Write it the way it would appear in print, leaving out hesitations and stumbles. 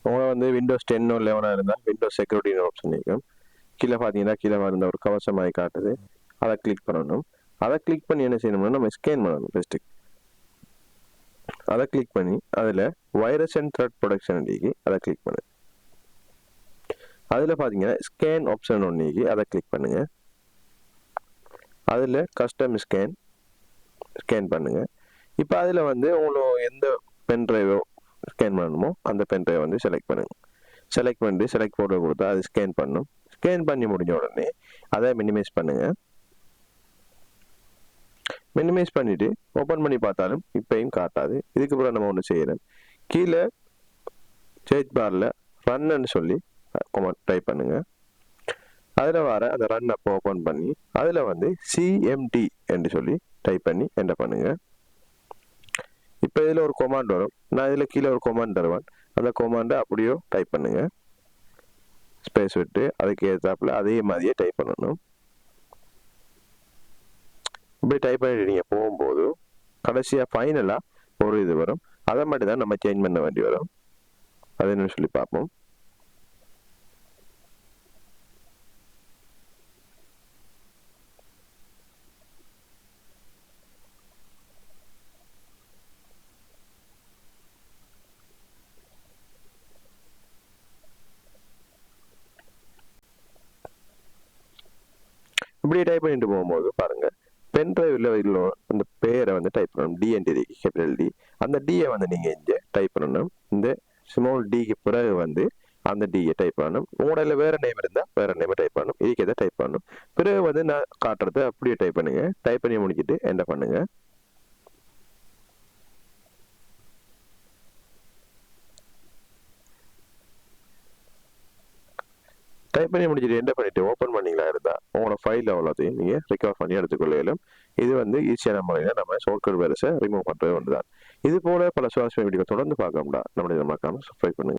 உங்களை வந்து விண்டோஸ் 10 11 இருந்தால் விண்டோஸ் செக்யூரிட்டின்னு ஆப்ஷன் இருக்கும். கீழே பார்த்தீங்கன்னா கீழே இருந்த ஒரு கவசமாய் காட்டுது. அதை கிளிக் பண்ணணும். அதை கிளிக் பண்ணி என்ன செய்யணும்னா நம்ம ஸ்கேன் பண்ணணும் பெஸ்ட்டு. அதை கிளிக் பண்ணி அதில் வைரஸ் அண்ட் த்ரெட் ப்ரொடக்ஷன் அதை கிளிக் பண்ணு. அதில் பார்த்தீங்கன்னா ஸ்கேன் ஆப்ஷன் ஒன்றைக்கு அதை கிளிக் பண்ணுங்க. அதில் கஸ்டம் ஸ்கேன் பண்ணுங்க. இப்போ அதில் வந்து உங்களுக்கு எந்த பென்ட்ரைவோ ஸ்கேன் பண்ணணுமோ அந்த பென்ட்ரைவை வந்து செலக்ட் பண்ணுங்க. செலக்ட் பண்ணி செலக்ட் ஃபோட்டோ கொடுத்தா அது ஸ்கேன் பண்ணும். ஸ்கேன் பண்ணி முடிஞ்ச உடனே அதை மினிமைஸ் பண்ணுங்க. மினிமைஸ் பண்ணிட்டு ஓப்பன் பண்ணி பார்த்தாலும் இப்பயும் காட்டாது. இதுக்கு அப்புறம் நம்ம ஒன்று செய்யணும். கீழே சர்ச் பாரில் ரன்னு சொல்லி டைப் பண்ணுங்க. அதில் வர அந்த ரன் அப்போ ஓப்பன் பண்ணி அதில் வந்து சிஎம்டி என்று சொல்லி டைப் பண்ணி என்டர் பண்ணுங்க. இப்போ இதில் ஒரு கொமாண்ட் வரும். நான் இதில் கீழே ஒரு கொமாண்ட் தருவேன். அந்த கொமாண்டை அப்படியோ டைப் பண்ணுங்க. ஸ்பேஸ் விட்டு அதுக்கு ஏற்றாப்புல அதே மாதிரியே டைப் பண்ணணும். இப்படி டைப் பண்ணிட்டு நீங்கள் போகும்போது கடைசியாக ஃபைனலாக ஒரு இது வரும். அதை மட்டும் தான் நம்ம சேஞ்ச் பண்ண வேண்டி வரும். அது என்னன்னு சொல்லி பார்ப்போம். இப்படி டைப் பண்ணிட்டு போகும்போது பாருங்க பென்ட்ரைவ்ல அந்த பேரை வந்து டைப் பண்ணணும். TNT capital T. அந்த டியை வந்து நீங்கள் இங்கே டைப் பண்ணணும். இந்த ஸ்மால் டிக்கு பிறகு வந்து அந்த டியை டைப் பண்ணணும். உங்களோட வேற நேம் இருந்தால் வேற நேம் டைப் பண்ணணும். இதுக்கு எதை டைப் பண்ணணும். பிறகு வந்து நான் காட்டுறதை அப்படியே டைப் பண்ணுங்க. டைப் பண்ணி முடிச்சுட்டு என்ன பண்ணுங்க. டைப் பண்ணி முடிச்சுட்டு என்ன பண்ணிட்டு ஓப்பன் பண்ணிங்களா இருந்தால் உங்களோட ஃபைல் அவ்வளோத்தையும் நீங்கள் ரெக்கவர் பண்ணி எடுத்துக்கொள்ளையிலும். இது வந்து ஈஸியான முறையில் நம்ம ஷார்ட்கட் வேர்ஸை ரிமூவ் பண்ணுறது ஒன்று தான். இது போல பல சுவாரஸ்யமான வீடியோ தொடர்ந்து பார்க்கணும்னா நம்மளுடைய மறக்காம சப்ஸ்கிரைப் பண்ணுங்க.